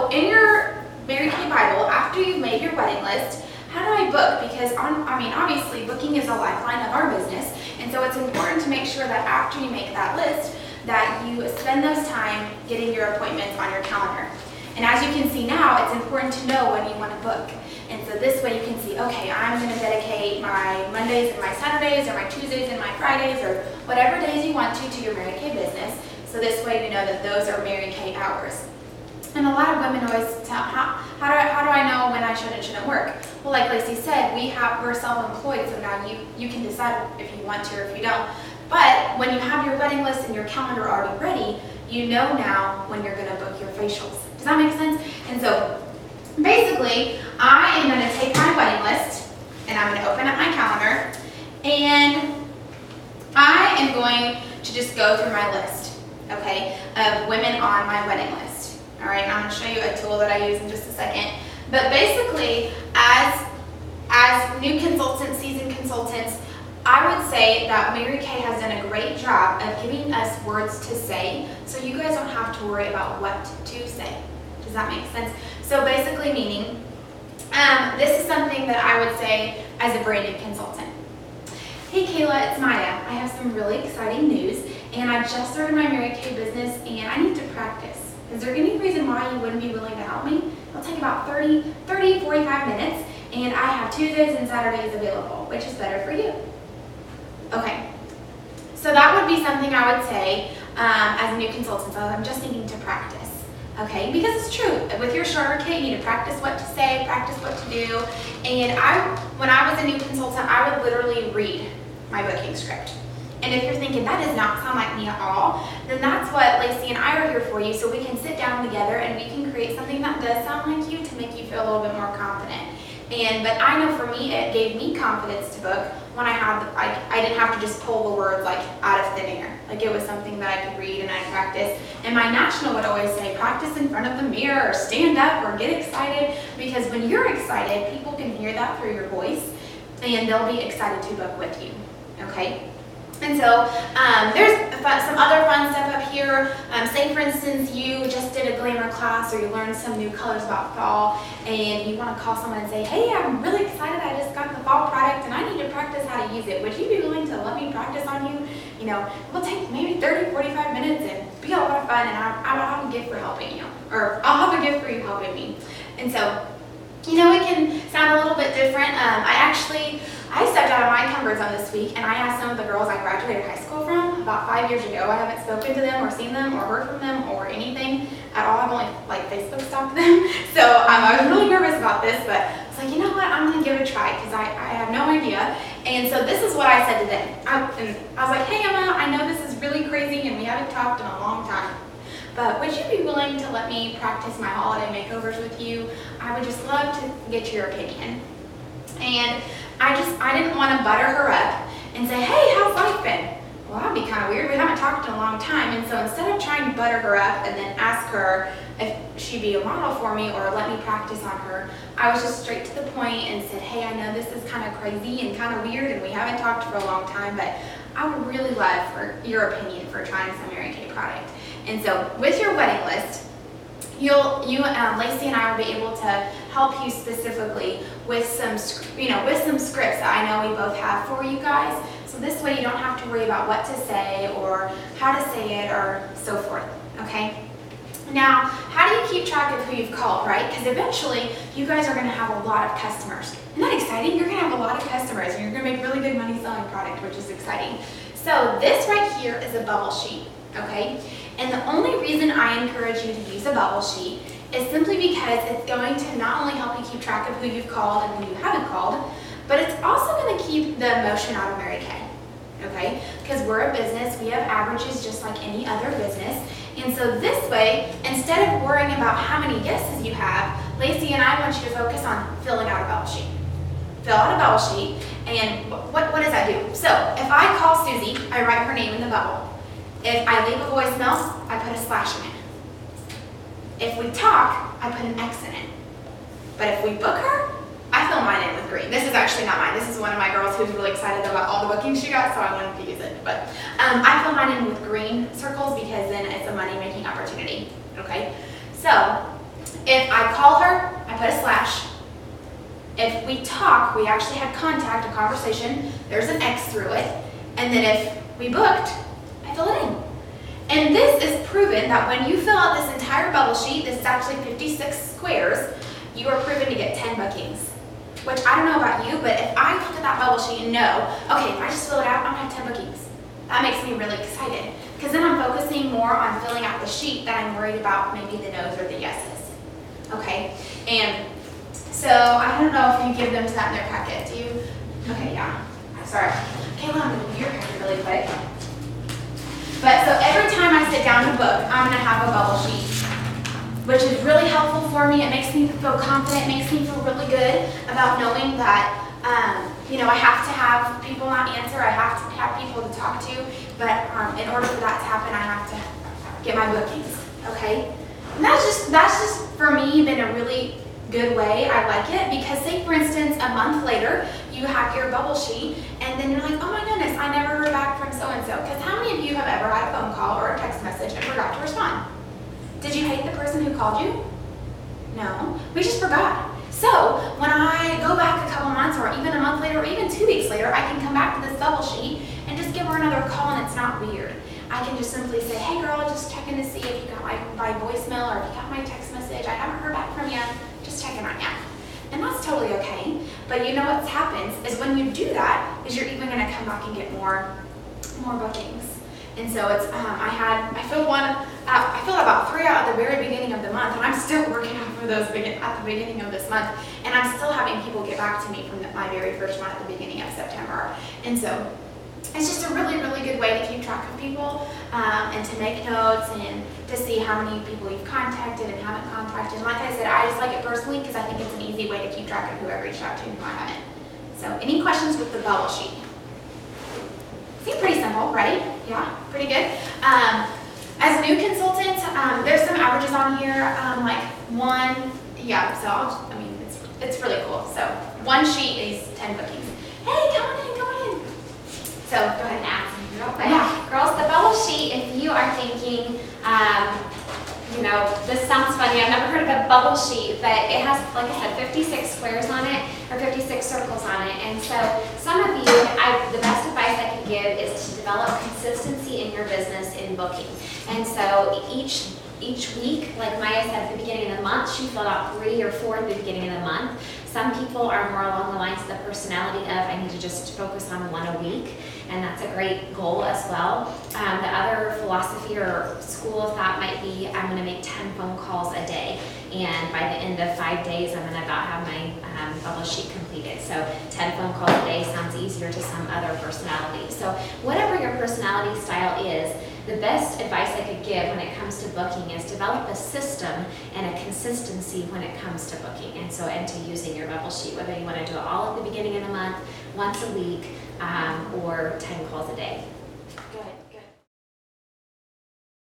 So in your Mary Kay Bible, after you've made your wedding list, how do I book? Because obviously booking is a lifeline of our business. And so it's important to make sure that after you make that list, that you spend those time getting your appointments on your calendar. And as you can see now, it's important to know when you want to book. And so this way you can see, okay, I'm going to dedicate my Mondays and my Saturdays, or my Tuesdays and my Fridays, or whatever days you want to your Mary Kay business. So this way you know that those are Mary Kay hours. And a lot of women always tell, how do I know when I should and shouldn't work? Well, like Lacy said, we're self-employed, so now you can decide if you want to or if you don't. But when you have your wedding list and your calendar already ready, you know now when you're going to book your facials. Does that make sense? And so basically, I am going to take my wedding list and I'm going to open up my calendar, and I am going to just go through my list, okay, of women on my wedding list. All right, and I'm going to show you a tool that I use in just a second. But basically, as new consultants, seasoned consultants, I would say that Mary Kay has done a great job of giving us words to say, so you guys don't have to worry about what to say. Does that make sense? So basically meaning, this is something that I would say as a brand new consultant. Hey Kayla, it's Maya. I have some really exciting news, and I just started my Mary Kay business and I need to practice. Is there any reason why you wouldn't be willing to help me? It'll take about 45 minutes, and I have Tuesdays and Saturdays available. Which is better for you? Okay, so that would be something I would say as a new consultant. So I'm just needing to practice, okay? Because it's true. With your starter kit, you need to practice what to say, practice what to do. And when I was a new consultant, I would literally read my booking script. And if you're thinking, that does not sound like me at all, then that's what Lacy and I are here for you, so we can sit down together and we can create something that does sound like you to make you feel a little bit more confident. But I know for me, it gave me confidence to book when I didn't have to just pull the words like out of thin air. Like it was something that I could read and I practice. And my national would always say, practice in front of the mirror, or stand up, or get excited, because when you're excited, people can hear that through your voice and they'll be excited to book with you, okay? And so there's some other fun stuff up here. Say for instance you just did a glamour class, or you learned some new colors about fall, and you want to call someone and say, hey, I'm really excited, I just got the fall product and I need to practice how to use it. Would you be willing to let me practice on you? You know, we'll take maybe 30-45 minutes and be a lot of fun, and I'll have a gift for helping you, or I'll have a gift for you helping me. And so, you know, it can sound a little bit different. I stepped out of my comfort zone this week, and I asked some of the girls I graduated high school from about 5 years ago. I haven't spoken to them or seen them or heard from them or anything at all. I've only Facebook stalked them. So I was really nervous about this, but I was like, you know what, I'm going to give it a try, because I have no idea. And so this is what I said to them. I was like, hey Emma, I know this is really crazy and we haven't talked in a long time, but would you be willing to let me practice my holiday makeovers with you? I would just love to get your opinion. And I didn't want to butter her up and say, hey, how's life been? Well, that'd be kind of weird. We haven't talked in a long time. And so instead of trying to butter her up and then ask her if she'd be a model for me or let me practice on her, I was just straight to the point and said, hey, I know this is kind of crazy and kind of weird and we haven't talked for a long time, but I would really love for your opinion for trying some Mary Kay product. And so with your wedding list, Lacy and I will be able to help you specifically with some scripts that I know we both have for you guys. So this way you don't have to worry about what to say or how to say it or so forth, okay? Now, how do you keep track of who you've called, right? Because eventually you guys are going to have a lot of customers. Isn't that exciting? You're going to have a lot of customers and you're going to make really good money selling product, which is exciting. So this right here is a bubble sheet, okay? And the only reason I encourage you to use a bubble sheet is simply because it's going to not only help you keep track of who you've called and who you haven't called, but it's also going to keep the emotion out of Mary Kay, okay? Because we're a business, we have averages just like any other business. And so this way, instead of worrying about how many guesses you have, Lacy and I want you to focus on filling out a bubble sheet. Fill out a bubble sheet, and what does that do? So if I call Susie, I write her name in the bubble. If I leave a voicemail, I put a slash in it. If we talk, I put an X in it. But if we book her, I fill mine in with green. This is actually not mine. This is one of my girls who's really excited about all the bookings she got, so I wanted to use it. But I fill mine in with green circles because then it's a money-making opportunity. Okay? So If I call her, I put a slash. If we talk, we actually had contact, a conversation, there's an X through it. And then if we booked, I fill it in. And this is proven that when you fill out this entire bubble sheet, this is actually 56 squares, you are proven to get 10 bookings. Which I don't know about you, but if I look at that bubble sheet and know, okay, if I just fill it out, I'm gonna have 10 bookings. That makes me really excited. Because then I'm focusing more on filling out the sheet than I'm worried about maybe the no's or the yeses. Okay, and so I don't know if you give them to that in their packet. Do you? Okay, yeah. Sorry. Kayla, I'm gonna do your packet really quick. But so every time I sit down to book, I'm gonna have a bubble sheet, which is really helpful for me. It makes me feel confident. It makes me feel really good about knowing that I have to have people not answer. I have to have people to talk to. But in order for that to happen, I have to get my bookings. Okay, and that's just for me been a really good way. I like it because, say for instance, a month later you have your bubble sheet, and then you're like, oh my goodness, I never heard back from so and so. Because how many of you have ever had a phone call or a text message and forgot to respond? Did you hate the person who called you? No, we just forgot. So when I go back a couple months or even a month later or even 2 weeks later, I can come back to this bubble sheet and just give her another call, and it's not weird. I can just simply say, hey girl, just checking to see if you got my voicemail or if you got my text message. I haven't heard back from you, just checking on you. And that's totally okay. But you know what happens is when you do that, is you're even gonna come back and get more bookings. And so it's, I filled about 3 out at the very beginning of the month, and I'm still working off of those at the beginning of this month, and I'm still having people get back to me from my very first one at the beginning of September. And so it's just a really, really good way to keep track of people and to make notes and to see how many people you've contacted and haven't contacted. And like I said, I just like it personally because I think it's an easy way to keep track of who I've reached out to and who I haven't. So any questions with the bubble sheet? Seems pretty simple, right? Yeah, pretty good. As a new consultant, there's some averages on here, like one, yeah, so it's really cool. So one sheet is 10 bookings. Hey, come on in. So go ahead and ask me real quick. Yeah. Girls, the bubble sheet, if you are thinking, this sounds funny, I've never heard of a bubble sheet, but it has, like I said, 56 squares on it, or 56 circles on it. And so some of you, the best advice I could give is to develop consistency in your business in booking. And so each week, like Maya said at the beginning of the month, she filled out 3 or 4 at the beginning of the month. Some people are more along the lines of the personality of, I need to just focus on 1 a week, and that's a great goal as well. The other philosophy or school of thought might be, I'm going to make 10 phone calls a day, and by the end of 5 days, I'm going to about have my bubble sheet completed. So 10 phone calls a day sounds easier to some other personality. So whatever your personality style is, the best advice I could give when it comes to booking is develop a system and a consistency when it comes to booking, and to using your bubble sheet, whether you want to do it all at the beginning of the month, once a week, or 10 calls a day. Good.